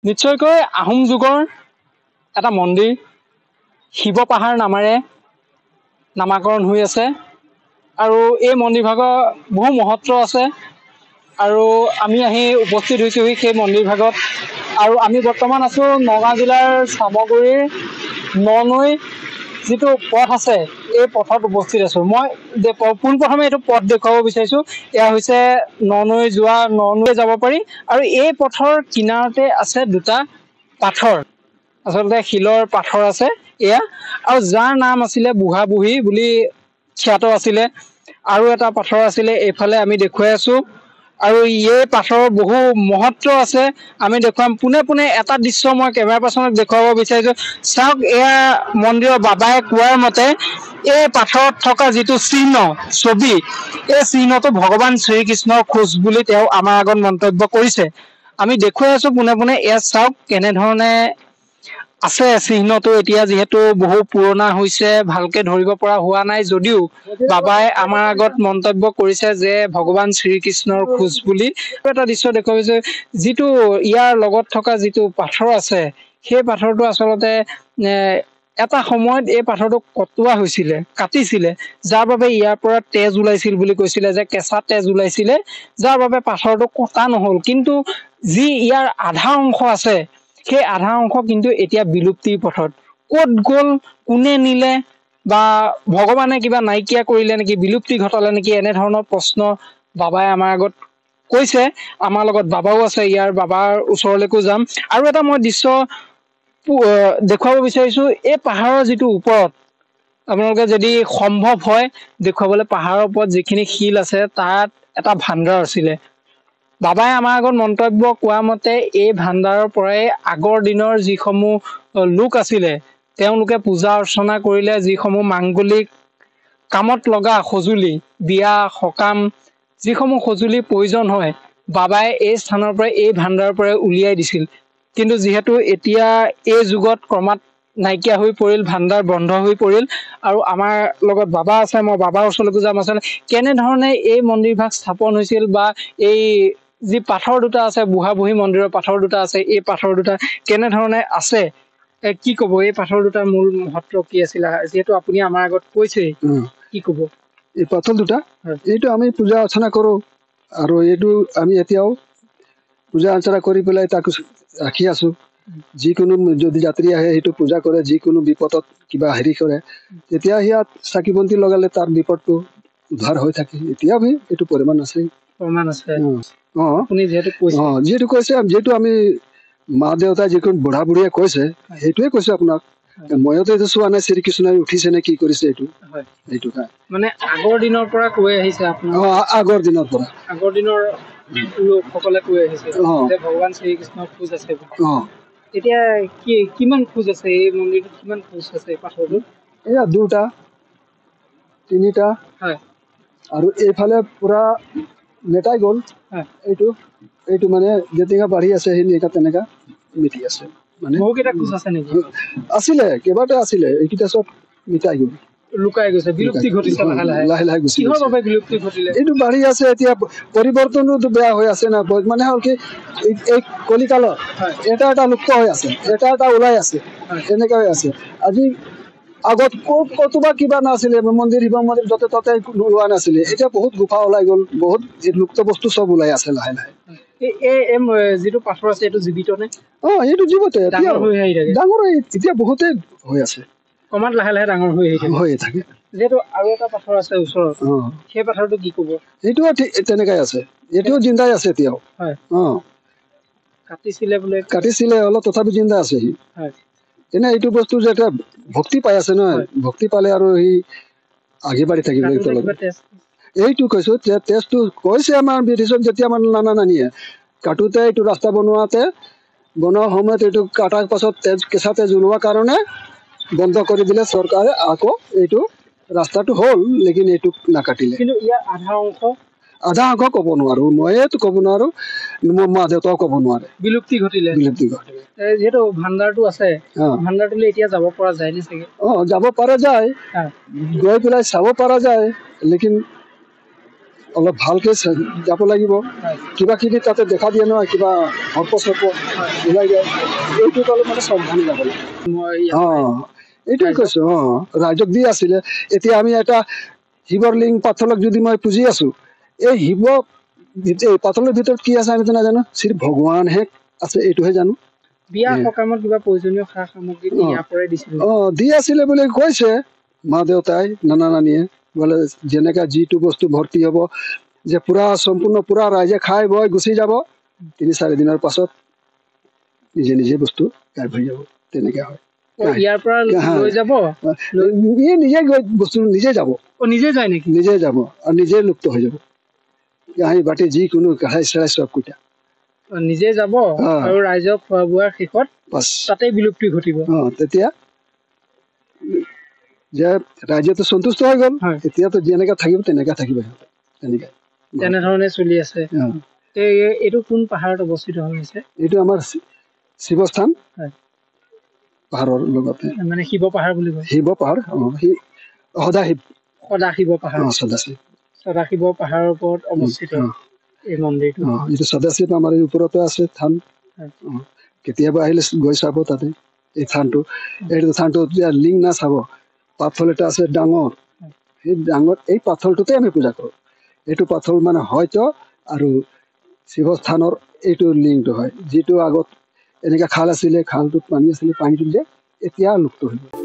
নিশ্চয়কৈ আহোম যুগৰ এটা মন্দিৰ শিৱ পাহাৰ নামেৰে নামাকৰণ হৈ আছে আৰু এই মন্দিৰভাগৰ বহু মহত্ব আছে আৰু আমি আহি উপস্থিত হৈছোহি সেই মন্দিৰভাগত আৰু আমি বৰ্তমান আছো নগাঁও জিলাৰ চামগুৰিৰ ননৈ যিটো পথ আছে এই পথত উপস্থিত আছো মই পোনপ্ৰথমে এইটো পথ দেখুৱাব বিচাৰিছো এয়া হৈছে ননৈ যোৱা ননৈ যাব পাৰি আৰু এই পথৰ কিনাৰতে আছে দুটা পাথৰ আচলতে শিলৰ পাথৰ আছে এয়া আৰু যাৰ নাম আছিলে বুঢ়া বুঢ়ী বুলি খ্যাত আছিলে আৰু এটা পাথৰ আছিলে এইফালে আমি দেখুৱাই আছো আৰু এই পাথৰৰ বহু মহত্ব আছে আমি দেখুৱাম পোনে পোনে এটা দৃশ্য মই কেমেৰা পাৰ্চনক দেখুৱাব বিচাৰিছো চাওক এয়া মন্দিৰৰ বাবাই কোৱাৰ মতে এই পাথৰত থকা যিটো চিহ্ন ছবি এই চিহ্নটো ভগৱান শ্ৰীকৃষ্ণৰ খোজ বুলি তেওঁ আমাৰ আগত মন্তব্য কৰিছে আমি দেখুৱাই আছো পোনে পোনে এয়া চাওক কেনেধৰণে আছে চিহ্নটো এতিয়া যিহেতু বহু পুৰণা হৈছে ভালকে ধৰিব পৰা হোৱা নাই যদিও বাবাই আমাৰ আগত মন্তব্য কৰিছে যে ভগৱান শ্ৰীকৃষ্ণৰ খোজ বুলি এটা দৃশ্য দেখুৱাইছে যিটো ইয়াৰ লগত থকা যিটো পাথৰ আছে সেই পাথৰটো আচলতে এটা সময়ত এই পাথৰটো কটোৱা হৈছিলে কাটিছিলে যাৰ বাবে ইয়াৰ পৰা তেজ ওলাইছিল বুলি কৈছিলে যে কেঁচা তেজ ওলাইছিলে যাৰ বাবে পাথৰটো কটা নহল কিন্তু যি ইয়াৰ আধা অংশ আছে সেই আধা অংশ কিন্তু এতিয়া বিলুপ্তিৰ পথত ক'ত গ'ল কোনে নিলে বা ভগৱানে কিবা নাইকিয়া কৰিলে নেকি বিলুপ্তি ঘটালে নেকি এনেধৰণৰ প্ৰশ্ন বাবাই আমাৰ আগত কৈছে আমাৰ লগত বাবাও আছে ইয়াৰ বাবাৰ ওচৰলৈকো যাম আৰু এটা মই দৃশ্য দেখুৱাব বিচাৰিছো এই পাহাৰৰ যিটো ওপৰত আপোনালোকে যদি সম্ভৱ হয় দেখুৱাবলৈ পাহাৰৰ ওপৰত যিখিনি শিল আছে তাত এটা ভাণ্ডাৰ আছিলে বাবাই আমাৰ আগত মন্তব্য কোৱা মতে এই ভাণ্ডাৰৰ পৰাই আগৰ দিনৰ যিসমূহ লোক আছিলে তেওঁলোকে পূজা অৰ্চনা কৰিলে যিসমূহ মাংগলিক কামত লগা সঁজুলি বিয়া সকাম যিসমূহ সঁজুলি প্ৰয়োজন হয় বাবাই এই স্থানৰ পৰা এই ভাণ্ডাৰৰ পৰাই উলিয়াই দিছিল কিন্তু যিহেতু এতিয়া এই যুগত ক্ৰমাৎ নাইকিয়া হৈ পৰিল ভাণ্ডাৰ বন্ধ হৈ পৰিল আৰু আমাৰ লগত বাবা আছে মই বাবাৰ ওচৰলৈকে যাম আচলতে কেনেধৰণে এই মন্দিৰভাগ স্থাপন হৈছিল বা এই যি পাথৰ দুটা আছে বুঢ়া বুঢ়ী মন্দিৰৰ পাথৰ দুটা আছে এই পাথৰ দুটা কেনেধৰণে আছে কি কব এই পাথৰ দুটাৰ মূল মহত্ব কি আছিল যিহেতু আপুনি আমাৰ আগত কৈছেই কি কব এই পাথৰ দুটা এইটো আমি পূজা অৰ্চনা কৰো আৰু এইটো আমি এতিয়াও পূজা অৰ্চনা কৰি পেলাই তাক ৰাখি আছো যিকোনো যদি যাত্ৰী আহে সেইটো পূজা কৰে যিকোনো বিপদত কিবা হেৰি কৰে তেতিয়া ইয়াত চাকি বন্তি লগালে তাৰ বিপদটো উদ্ধাৰ হৈ থাকে এতিয়াও এইটো প্ৰমাণ আছে যিহেতু কৈছে যিহেতু আমি মা দেউতা যিকোনো বুঢ়া বুঢ়ীয়ে কৈছে সেইটোৱে কৈছো আপোনাক মইতো এইটো চোৱা নাই শ্ৰীকৃষ্ণই উঠিছে নে কি কৰিছে এইটো এইটো মানে আগৰ দিনৰ পৰা কৈ আহিছে আগৰ দিনৰ পৰা আগৰ দিনৰ লোকসকলে কৈ আহিছে যে ভগৱান শ্ৰীকৃষ্ণৰ খোজ আছে এতিয়া কিমান খোজ আছে এই মন্দিৰটোত কিমান খোজ আছে পাথৰটোত এয়া দুটা তিনিটা আৰু এইফালে পুৰা মেটাই গ'ল এইটো মানে যেনেকা বাঢ়ি আছে সেই তেনেকা মিটি আছে মানে বহুকেইটা খোজ আছে নেকি আছিলে কেইবাটা আছিলে এইকেইটা চব মিটাই গ'ল লুকাই গৈছে বিলুপ্তি ঘটিছে লাহে লাহে গুচি কিহৰ বাবে বিলুপ্তি ঘটিলে এইটো বাঢ়ি আছে এতিয়া পৰিৱৰ্তনটো বেয়া হৈ আছে না মানে হ'ল কি এই কলিকালত এটা লুপ্ত হৈ আছে এটা ওলাই আছে এনেকা হৈ আছে আজি আগত কতোবা কিবা নাছিলে মন্দিৰ শিৱ মন্দিৰ য'তে ত'তে ওলোৱা নাছিলে এতিয়া বহুত গুফা ওলাই গ'ল বহুত লুপ্ত বস্তু চব ওলাই আছে লাহে লাহে যিটো পাথৰ আছে এইটো জীৱিত নে এইটো জীৱিত ডাঙৰ এতিয়া বহুতে হৈ আছে ক্ৰমাৎ লাহে লাহে ডাঙৰ হৈ থাকে যিহেতু আৰু এটা পাথৰ আছে ওচৰত সেই পাথৰটো কি কব এইটোও তেনেকাই আছে এইটোও জিন্দাই আছে এতিয়াও কাটিছিলে অলপ তথাপি জিন্দা আছে সি এনে এইটো বস্তু যে এটা ভক্তি পাই আছে নহয় ভক্তি পালে আৰু সি আগে বাঢ়ি থাকিব এইটো কৈছো তেজটো কৈছে আমাৰ ব্ৰিটিছত যেতিয়া আমাৰ নানা নানিয়ে কাটোতে এইটো ৰাস্তা বনোৱাৰ সময়ত এইটো কাটাৰ পাছত কেঁচা তেজ ওলোৱাৰ কাৰণে বন্ধ কৰি দিলে চৰকাৰে আকৌ এইটো ৰাস্তাটো হ'ল লেকিন এইটো নাকাটিলে কিন্তু ইয়াৰ আধা অংশ ক'ব নোৱাৰো মইতো ক'ব নোৱাৰো মোৰ মা দেউতাও ক'ব নোৱাৰে বিলুপ্তি ঘটিলে যিহেতু ভাণ্ডাৰটো আছে ভাণ্ডাৰটোলৈ এতিয়া যাব পৰা যায় নে চাগে যাব পৰা যায় গৈ পেলাই চাব পৰা যায় লেকিন অলপ ভালকে যাব লাগিব কিবা কিবি তাতে দেখা দিয়ে নহয় কিবা সৰ্প চৰ্প ওলাই যায় এইটোত অলপ মানে সাৱধানে যাব লাগিব এইটোৱে কৈছো ৰাইজক দি আছিলে এতিয়া আমি এটা শিৱৰ লিংগ পাথৰক যদি মই পুজি আছো এই শিৱ এই পাথৰৰ ভিতৰত কি আছে আমিতো নাজানো শ্ৰী ভগৱানহে আছে এইটোহে জানো বিয়া সকামত কিবা প্ৰয়োজনীয় সা সামগ্ৰী ইয়াৰ পৰাই দিছিল দি আছিলে বুলি কৈছে মা দেউতাই নানা নানীয়ে বোলে যেনেকা যিটো বস্তু ভৰ্তি হ'ব যে পুৰা সম্পূৰ্ণ পুৰা ৰাইজে খাই বৈ গুচি যাব ৩-৪ দিনৰ পাছত নিজে নিজে বস্তু গায়ব হৈ যাব তেনেকে হয় ইয়াৰ পৰা লৈ যাব নিজে গৈ বস্তু নিজে যাব নিজে যায় নেকি নিজে যাব আৰু নিজে লুপ্ত হৈ যাব কাঁহী বাটি যিকোনো কাঁহাই চৰাই চব কুটা নিজে যাব আৰু ৰাইজক খোৱা বোৱাৰ শেষত তাতে বিলুপ্তি ঘটিব তেতিয়া যে ৰাইজেতো সন্তুষ্ট হৈ গ'ল এতিয়াতো যেনেকে থাকিব তেনেকে থাকিব তেনেকে তেনেধৰণে চলি আছে এইটো কোন পাহাৰত অৱস্থিত হৈছে এইটো আমাৰ শিৱস্থান পাহাৰৰ লগতে মানে শিৱ পাহাৰ বুলি কয় শিৱ পাহাৰ সদাশিৱ পাহাৰ সদাশিৱ পাহাৰৰ ওপৰত অৱস্থিত এই মন্দিৰটো এইটো সদাশিৱ আমাৰ এই ওপৰতে আছে থান কেতিয়াবা আহিলে গৈ চাব তাতে এই থানটো এইটো থানটো লিংগ না চাব পাথৰ এটা আছে ডাঙৰ সেই ডাঙৰ এই পাথৰটোতে আমি পূজা কৰোঁ এইটো পাথৰ মানে হয়তো আৰু শিৱস্থানৰ এইটো লিংগটো হয় যিটো আগত এনেকৈ খাল আছিলে খালটোত পানী আছিলে পানীটো যে এতিয়া লুপ্ত হৈ গ'ল